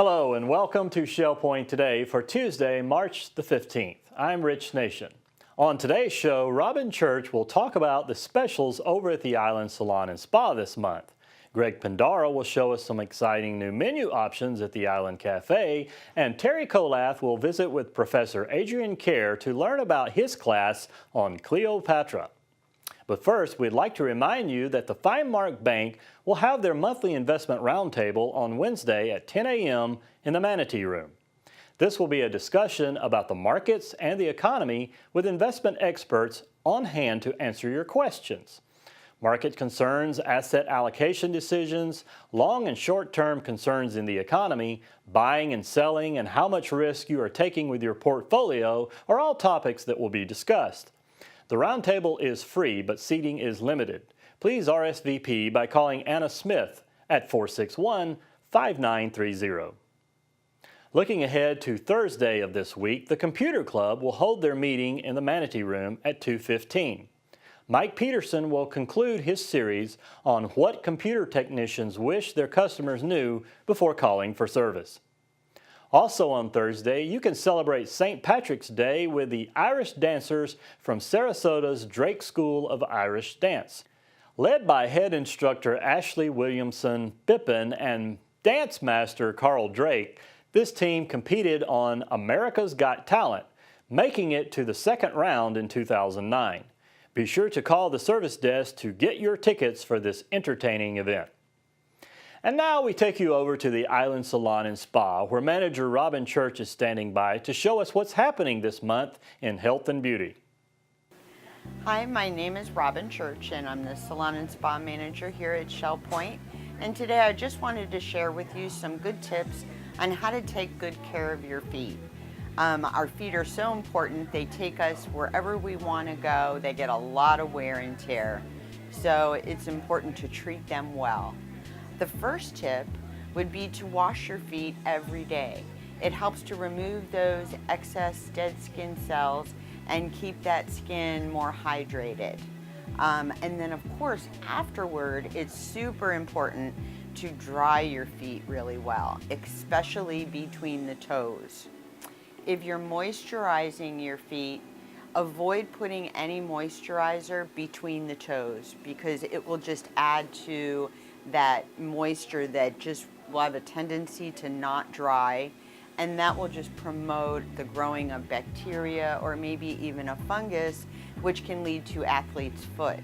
Hello and welcome to Shell Point Today for Tuesday, March the 15th. I'm Rich Nation. On today's show, Robyn Church will talk about the specials over at the Island Salon and Spa this month. Greg Pindara will show us some exciting new menu options at the Island Cafe, and Teri Kollath will visit with Professor Adrian Kerr to learn about his class on Cleopatra. But first, we'd like to remind you that the Finemark Bank will have their monthly investment roundtable on Wednesday at 10 a.m. in the Manatee Room. This will be a discussion about the markets and the economy with investment experts on hand to answer your questions. Market concerns, asset allocation decisions, long and short-term concerns in the economy, buying and selling, and how much risk you are taking with your portfolio are all topics that will be discussed. The roundtable is free, but seating is limited. Please RSVP by calling Anna Smith at 461-5930. Looking ahead to Thursday of this week, the Computer Club will hold their meeting in the Manatee Room at 2:15. Mike Peterson will conclude his series on what computer technicians wish their customers knew before calling for service. Also on Thursday, you can celebrate St. Patrick's Day with the Irish dancers from Sarasota's Drake School of Irish Dance. Led by head instructor Ashley Williamson Pippin and dance master Carl Drake, this team competed on America's Got Talent, making it to the second round in 2009. Be sure to call the service desk to get your tickets for this entertaining event. And now we take you over to the Island Salon and Spa, where manager Robyn Church is standing by to show us what's happening this month in health and beauty. Hi, my name is Robyn Church and I'm the Salon and Spa manager here at Shell Point. And today I just wanted to share with you some good tips on how to take good care of your feet. Our feet are so important. They take us wherever we want to go. They get a lot of wear and tear. So it's important to treat them well. The first tip would be to wash your feet every day. It helps to remove those excess dead skin cells and keep that skin more hydrated. And then of course, afterward, it's super important to dry your feet really well, especially between the toes. If you're moisturizing your feet, avoid putting any moisturizer between the toes because it will just add to that moisture that just will have a tendency to not dry, and that will just promote the growing of bacteria or maybe even a fungus, which can lead to athlete's foot.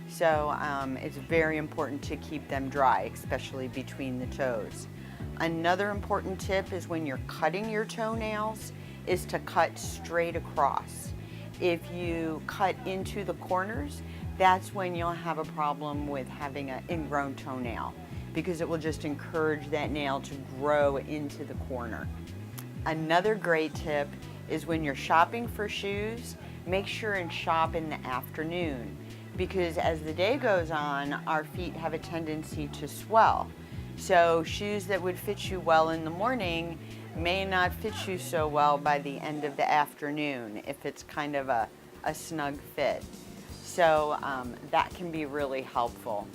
So it's very important to keep them dry, especially between the toes. Another important tip is when you're cutting your toenails is to cut straight across. If you cut into the corners, that's when you'll have a problem with having an ingrown toenail because it will just encourage that nail to grow into the corner. Another great tip is when you're shopping for shoes, make sure and shop in the afternoon because as the day goes on, our feet have a tendency to swell. So shoes that would fit you well in the morning may not fit you so well by the end of the afternoon if it's kind of a snug fit. So that can be really helpful.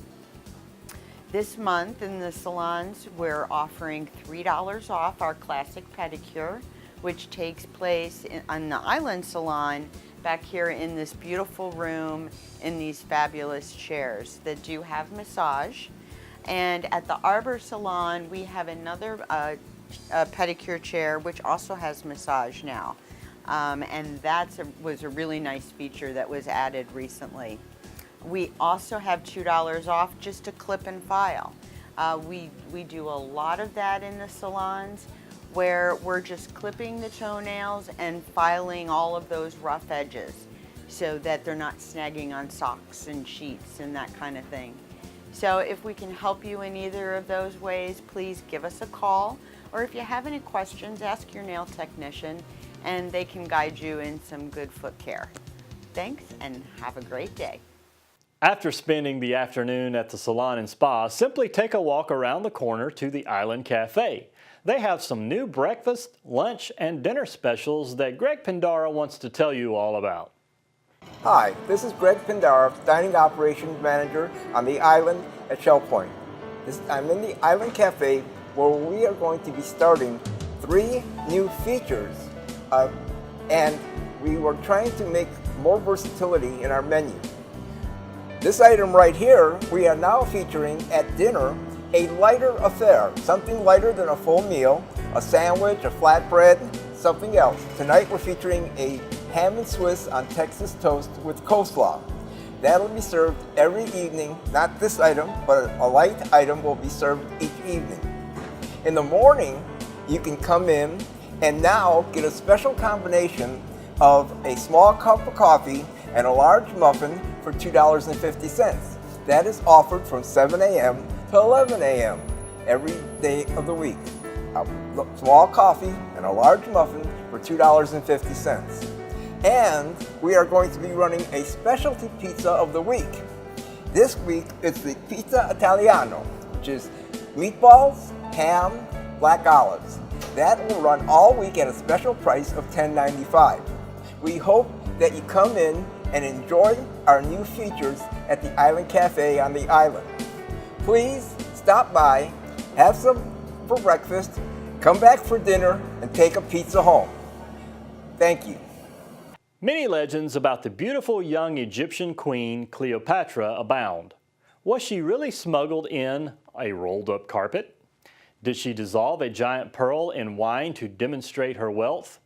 This month in the salons, we're offering $3 off our classic pedicure, which takes place on the Island Salon back here in this beautiful room in these fabulous chairs that do have massage. And at the Arbor Salon, we have another pedicure chair which also has massage now. And that was a really nice feature that was added recently. We also have $2 off just to clip and file. We do a lot of that in the salons where we're just clipping the toenails and filing all of those rough edges so that they're not snagging on socks and sheets and that kind of thing. So if we can help you in either of those ways, please give us a call. Or if you have any questions, ask your nail technician and they can guide you in some good foot care. Thanks and have a great day. After spending the afternoon at the Salon and Spa, simply take a walk around the corner to the Island Cafe. They have some new breakfast, lunch, and dinner specials that Greg Pindara wants to tell you all about. Hi, this is Greg Pindara, Dining Operations Manager on the Island at Shell Point. I'm in the Island Cafe where we are going to be starting 3 new features, and we were trying to make more versatility in our menu. This item right here, we are now featuring at dinner a lighter affair, something lighter than a full meal, a sandwich, a flatbread, something else. Tonight we're featuring a ham and Swiss on Texas toast with coleslaw. That'll be served every evening. Not this item, but a light item will be served each evening. In the morning, you can come in and now get a special combination of a small cup of coffee and a large muffin for $2.50. That is offered from 7 a.m. to 11 a.m. every day of the week. A small coffee and a large muffin for $2.50. And we are going to be running a specialty pizza of the week. This week it's the Pizza Italiano, which is meatballs, ham, black olives. That will run all week at a special price of $10.95. We hope that you come in and enjoy our new features at the Island Cafe on the island. Please stop by, have some for breakfast, come back for dinner, and take a pizza home. Thank you. Many legends about the beautiful young Egyptian queen Cleopatra abound. Was she really smuggled in a rolled-up carpet? Did she dissolve a giant pearl in wine to demonstrate her wealth?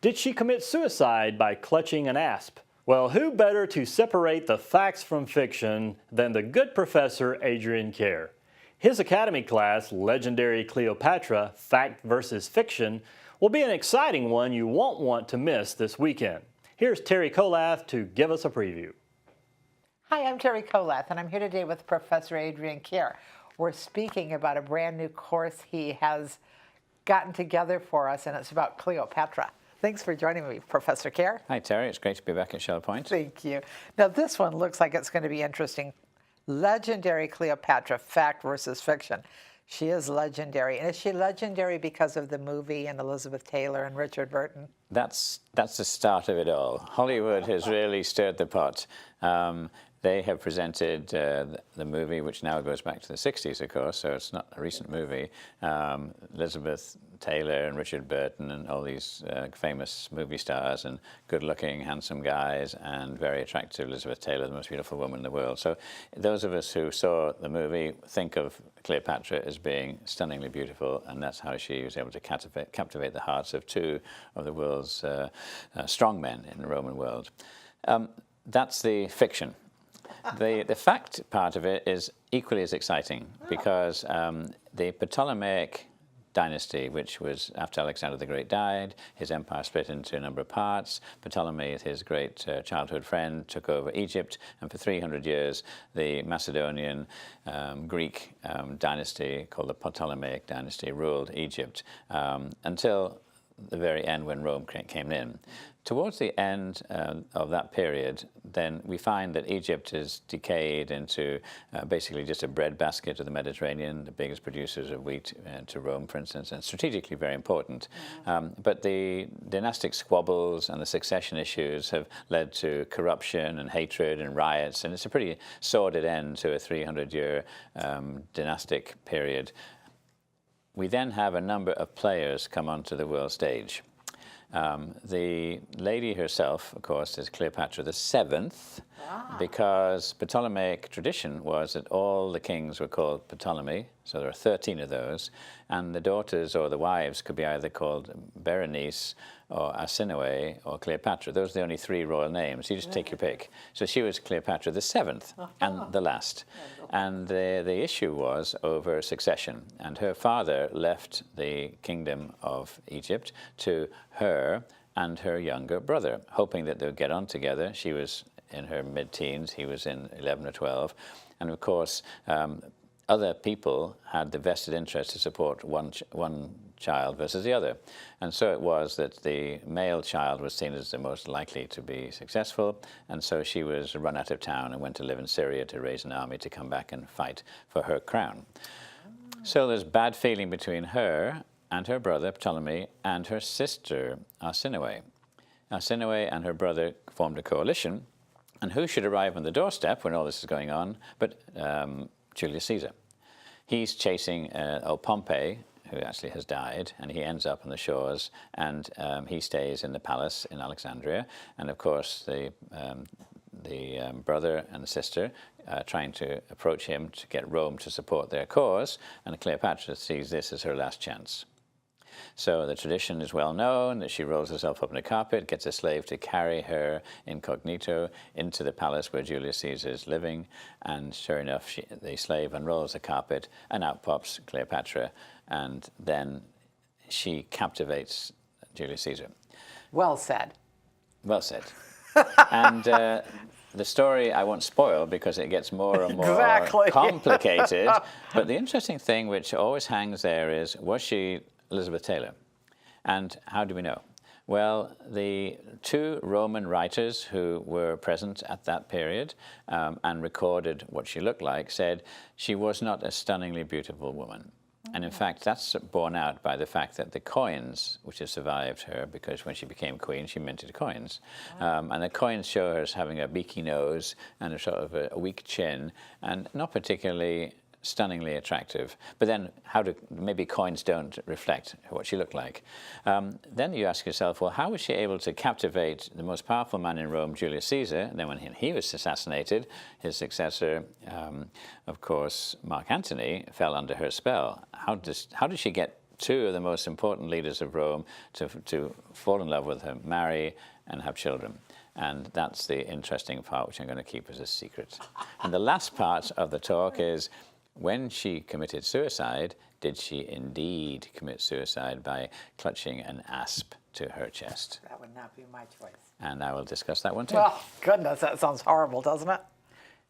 Did she commit suicide by clutching an asp? Well, who better to separate the facts from fiction than the good Professor Adrian Kerr? His Academy class, Legendary Cleopatra, Fact versus Fiction, will be an exciting one you won't want to miss this weekend. Here's Teri Kollath to give us a preview. Hi, I'm Teri Kollath, and I'm here today with Professor Adrian Kerr. We're speaking about a brand new course he has gotten together for us, and it's about Cleopatra. Thanks for joining me, Professor Kerr. Hi, Teri. It's great to be back at Shell Point. Thank you. Now, this one looks like it's going to be interesting. Legendary Cleopatra, Fact versus Fiction. She is legendary. And is she legendary because of the movie and Elizabeth Taylor and Richard Burton? That's the start of it all. Hollywood has really stirred the pot. They have presented the movie, which now goes back to the 60s, of course, so it's not a recent movie. Elizabeth Taylor and Richard Burton and all these famous movie stars and good-looking, handsome guys and very attractive Elizabeth Taylor, the most beautiful woman in the world. So those of us who saw the movie think of Cleopatra as being stunningly beautiful, and that's how she was able to captivate the hearts of 2 of the world's strong men in the Roman world. That's the fiction. The fact part of it is equally as exciting because the Ptolemaic dynasty, which was after Alexander the Great died, his empire split into a number of parts. Ptolemy, his great childhood friend, took over Egypt, and for 300 years the Macedonian Greek dynasty called the Ptolemaic dynasty ruled Egypt until the very end when Rome came in. Towards the end of that period, then we find that Egypt has decayed into basically just a breadbasket of the Mediterranean, the biggest producers of wheat to Rome, for instance, and strategically very important. But the dynastic squabbles and the succession issues have led to corruption and hatred and riots, and it's a pretty sordid end to a 300-year dynastic period. We then have a number of players come onto the world stage. The lady herself, of course, is Cleopatra the Seventh, because Ptolemaic tradition was that all the kings were called Ptolemy, so there are 13 of those, and the daughters or the wives could be either called Berenice or Arsinoe or Cleopatra. Those are the only 3 royal names. You just take your pick. So she was Cleopatra the Seventh and the last. And the issue was over succession. And her father left the kingdom of Egypt to her and her younger brother, hoping that they would get on together. She was in her mid-teens, he was in 11 or 12. And of course, other people had the vested interest to support one child versus the other. And so it was that the male child was seen as the most likely to be successful, and so she was run out of town and went to live in Syria to raise an army to come back and fight for her crown. So there's bad feeling between her and her brother Ptolemy and her sister Arsinoe. Arsinoe and her brother formed a coalition, and who should arrive on the doorstep when all this is going on but Julius Caesar. He's chasing old Pompey, who actually has died, and he ends up on the shores, and he stays in the palace in Alexandria. And of course, the brother and the sister trying to approach him to get Rome to support their cause, and Cleopatra sees this as her last chance. So the tradition is well known that she rolls herself up in a carpet, gets a slave to carry her incognito into the palace where Julius Caesar is living, and sure enough, the slave unrolls the carpet, and out pops Cleopatra, and then she captivates Julius Caesar. Well said. Well said. And the story I won't spoil because it gets more and more Exactly. complicated. But the interesting thing which always hangs there is, was she Elizabeth Taylor? And how do we know? Well, the two Roman writers who were present at that period and recorded what she looked like said she was not a stunningly beautiful woman. And in fact, that's borne out by the fact that the coins which have survived her, because when she became queen, she minted coins. And the coins show her as having a beaky nose and a sort of a weak chin, and not particularly stunningly attractive. But then maybe coins don't reflect what she looked like. Then you ask yourself, well, how was she able to captivate the most powerful man in Rome, Julius Caesar? And then when he was assassinated, his successor, of course, Mark Antony, fell under her spell. How did she get two of the most important leaders of Rome to fall in love with her, marry, and have children? And that's the interesting part, which I'm going to keep as a secret. And the last part of the talk is, when she committed suicide, did she indeed commit suicide by clutching an asp to her chest? That would not be my choice. And I will discuss that one too. Oh, goodness, that sounds horrible, doesn't it?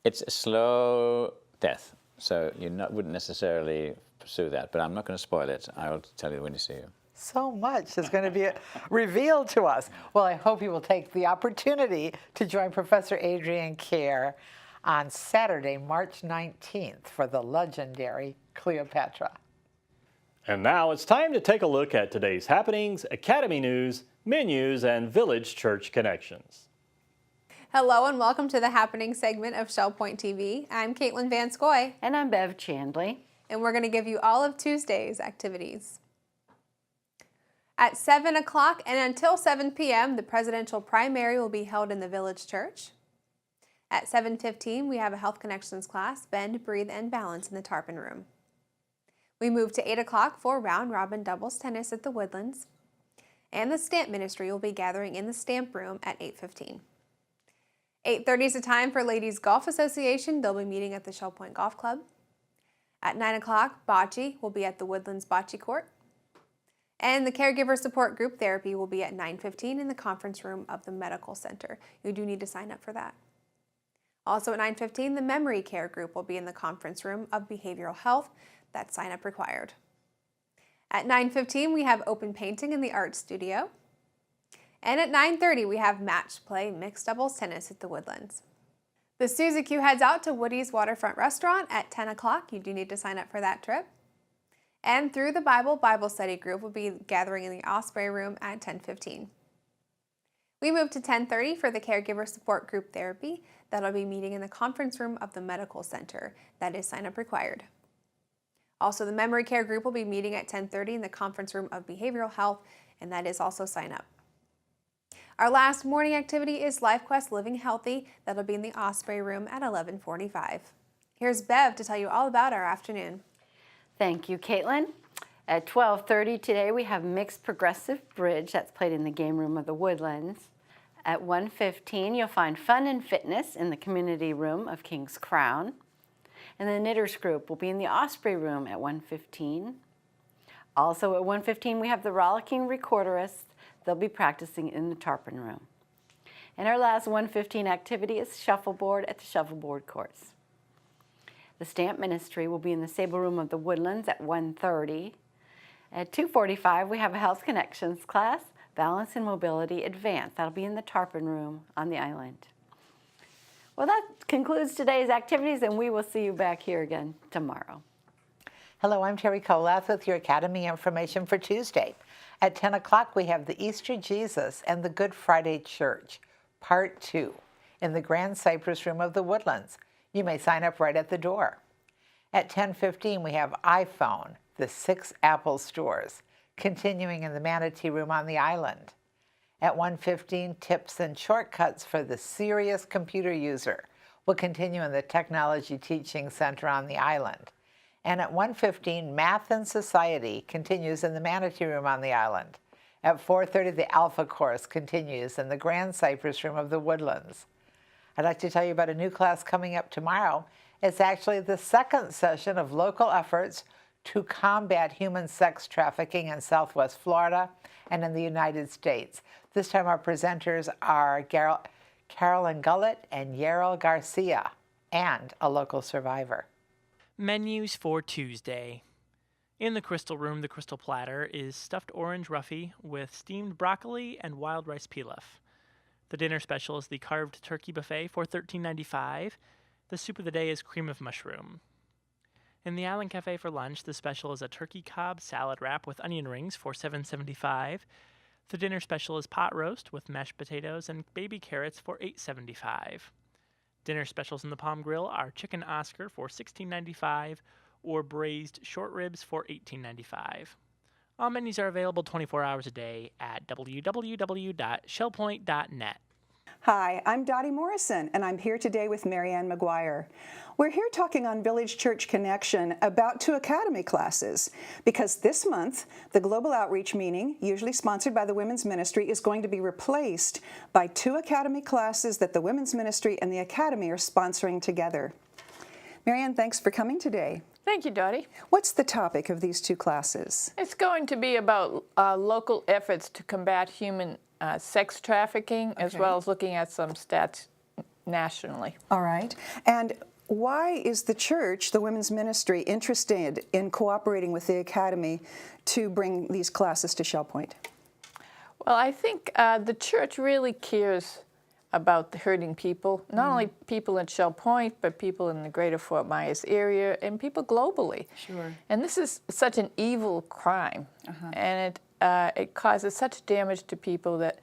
It's a slow death, so you wouldn't necessarily pursue that, but I'm not going to spoil it. I will tell you when you see it. So much is going to be revealed to us. Well, I hope you will take the opportunity to join Professor Adrian Kerr on Saturday, March 19th for the legendary Cleopatra. And now it's time to take a look at today's happenings, Academy news, menus, and Village Church connections. Hello and welcome to the Happening segment of Shell Point TV. I'm Caitlin Van Scoy. And I'm Bev Chandley. And we're going to give you all of Tuesday's activities. At 7 o'clock and until 7 p.m., the presidential primary will be held in the Village Church. At 7:15, we have a Health Connections class, Bend, Breathe, and Balance in the Tarpon Room. We move to 8 o'clock for Round Robin Doubles Tennis at the Woodlands. And the Stamp Ministry will be gathering in the Stamp Room at 8:15. 8:30 is the time for Ladies Golf Association. They'll be meeting at the Shell Point Golf Club. At 9 o'clock, Bocce will be at the Woodlands Bocce Court. And the Caregiver Support Group Therapy will be at 9:15 in the conference room of the Medical Center. You do need to sign up for that. Also at 9:15, the Memory Care Group will be in the conference room of Behavioral Health. That's sign-up required. At 9:15, we have open painting in the Art Studio. And at 9:30, we have Match Play Mixed Doubles Tennis at the Woodlands. The Suzy Q heads out to Woody's Waterfront Restaurant at 10 o'clock. You do need to sign up for that trip. And Through the Bible Study Group will be gathering in the Osprey Room at 10:15. We move to 10:30 for the Caregiver Support Group Therapy. That'll be meeting in the conference room of the Medical Center. That is sign-up required. Also, the Memory Care Group will be meeting at 10:30 in the conference room of Behavioral Health, and that is also sign-up. Our last morning activity is LifeQuest Living Healthy. That'll be in the Osprey Room at 11:45. Here's Bev to tell you all about our afternoon. Thank you, Caitlin. At 12:30 today, we have Mixed Progressive Bridge. That's played in the game room of the Woodlands. At 1:15, you'll find Fun and Fitness in the community room of King's Crown. And the Knitters Group will be in the Osprey Room at 1:15. Also at 1:15, we have the Rollicking Recorderists. They'll be practicing in the Tarpon Room. And our last 1:15 activity is Shuffleboard at the Shuffleboard course. The Stamp Ministry will be in the Sable Room of the Woodlands at 1:30. At 2:45, we have a Health Connections class, Balance and Mobility Advanced. That'll be in the Tarpon Room on the island. Well, that concludes today's activities, and we will see you back here again tomorrow. Hello, I'm Teri Kollath with your Academy information for Tuesday. At 10 o'clock, we have the Easter Jesus and the Good Friday Church, Part 2, in the Grand Cypress Room of the Woodlands. You may sign up right at the door. At 10:15, we have iPhone, the 6 Apple stores, continuing in the Manatee Room on the island. At 1:15, tips and shortcuts for the serious computer user will continue in the Technology Teaching Center on the island. And at 1:15, Math and Society continues in the Manatee Room on the island. At 4:30, the Alpha course continues in the Grand Cypress Room of the Woodlands. I'd like to tell you about a new class coming up tomorrow. It's actually the second session of local efforts to combat human sex trafficking in Southwest Florida and in the United States. This time our presenters are Carolyn Gullett and Yarel Garcia, and a local survivor. Menus for Tuesday. In the Crystal Room, the Crystal Platter is stuffed orange roughy with steamed broccoli and wild rice pilaf. The dinner special is the carved turkey buffet for $13.95. The soup of the day is cream of mushroom. In the Island Cafe for lunch, the special is a turkey cob salad wrap with onion rings for $7.75. The dinner special is pot roast with mashed potatoes and baby carrots for $8.75. Dinner specials in the Palm Grill are chicken Oscar for $16.95 or braised short ribs for $18.95. All menus are available 24 hours a day at www.shellpoint.net. Hi, I'm Dotty Morrison, and I'm here today with MaGuire. We're here talking on Village Church Connection about 2 Academy classes, because this month, the Global Outreach Meeting, usually sponsored by the Women's Ministry, is going to be replaced by 2 Academy classes that the Women's Ministry and the Academy are sponsoring together. Marianne, thanks for coming today. Thank you, Dotty. What's the topic of these 2 classes? It's going to be about local efforts to combat human sex trafficking, as well as looking at some stats nationally. All right. And why is the church, the Women's Ministry, interested in cooperating with the Academy to bring these classes to Shell Point? Well, I think the church really cares about the hurting people, not only people in Shell Point, but people in the greater Fort Myers area and people globally. Sure. And this is such an evil crime, and it causes such damage to people that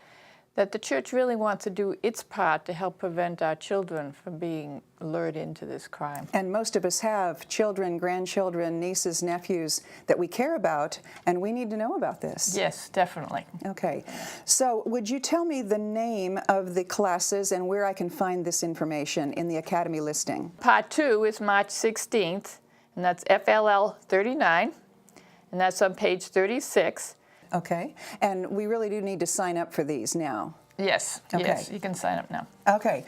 the church really wants to do its part to help prevent our children from being lured into this crime. And most of us have children, grandchildren, nieces, nephews that we care about, and we need to know about this. Yes, definitely. Okay. So would you tell me the name of the classes and where I can find this information in the Academy listing? Part 2 is March 16th, and that's FLL 39, and that's on page 36. Okay. And we really do need to sign up for these now. Yes, Okay. yes, you can sign up now. Okay.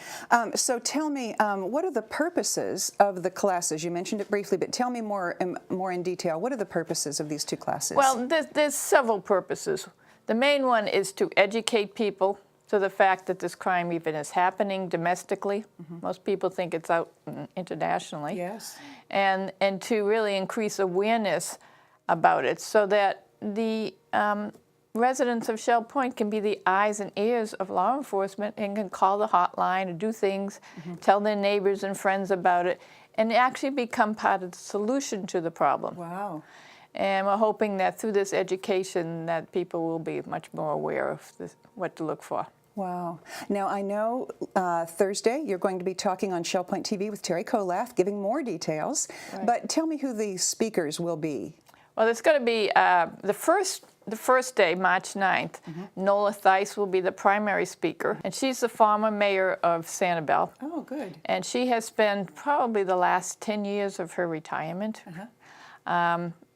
So tell me, what are the purposes of the classes? You mentioned it briefly, but tell me more in detail. What are the purposes of these 2 classes? Well, there's several purposes. The main one is to educate people to the fact that this crime even is happening domestically. Most people think it's out internationally. Yes. And to really increase awareness about it so that the residents of Shell Point can be the eyes and ears of law enforcement and can call the hotline and do things, tell their neighbors and friends about it, and actually become part of the solution to the problem. Wow. And we're hoping that through this education that people will be much more aware of what to look for. Wow. Now, I know Thursday you're going to be talking on Shell Point TV with Teri, giving more details, but tell me who the speakers will be. Well, it's going to be the first day, March 9th. Nola Theis will be the primary speaker, and she's the former mayor of Sanibel. Oh, good. And she has spent probably the last 10 years of her retirement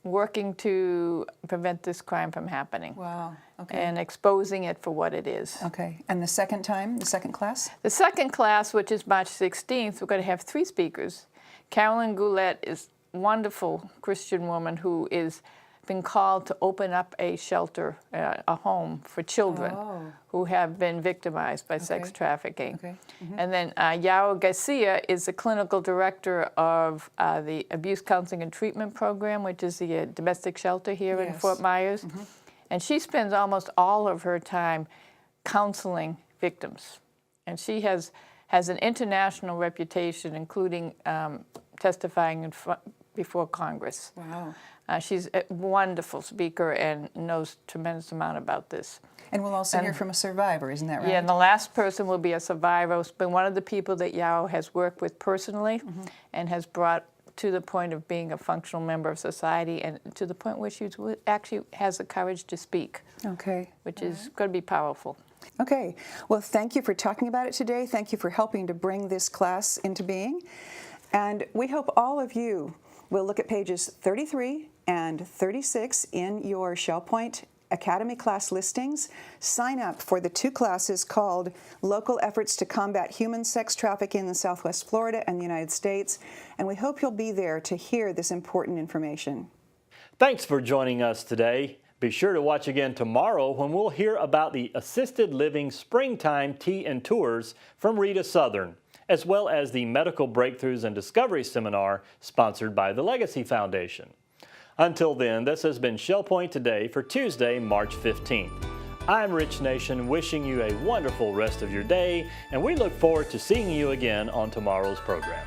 working to prevent this crime from happening. Wow. Okay. And exposing it for what it is. Okay. And the second class? The second class, which is March 16th, we're going to have 3 speakers. Carolyn Gullett is wonderful Christian woman who is been called to open up a shelter, a home for children who have been victimized by sex trafficking. Okay. And then Yarel Garcia is the clinical director of the Abuse Counseling and Treatment Program, which is the domestic shelter here in Fort Myers. And she spends almost all of her time counseling victims. And she has an international reputation, including testifying before Congress. Wow. She's a wonderful speaker and knows a tremendous amount about this. And we'll also hear from a survivor, isn't that right? Yeah, and the last person will be a survivor. It's been one of the people that Yarel has worked with personally and has brought to the point of being a functional member of society, and to the point where she actually has the courage to speak. Okay. Which is going to be powerful. Okay. Well, thank you for talking about it today. Thank you for helping to bring this class into being. And we hope all of you will look at pages 33 and 36 in your ShellPoint Academy class listings. Sign up for the 2 classes called Local Efforts to Combat Human Sex Trafficking in Southwest Florida and the United States. And we hope you'll be there to hear this important information. Thanks for joining us today. Be sure to watch again tomorrow when we'll hear about the Assisted Living Springtime Tea and Tours from Rita Southern, as well as the Medical Breakthroughs and Discovery Seminar sponsored by the Legacy Foundation. Until then, this has been ShellPoint Today for Tuesday, March 15th. I'm Rich Nation, wishing you a wonderful rest of your day, and we look forward to seeing you again on tomorrow's program.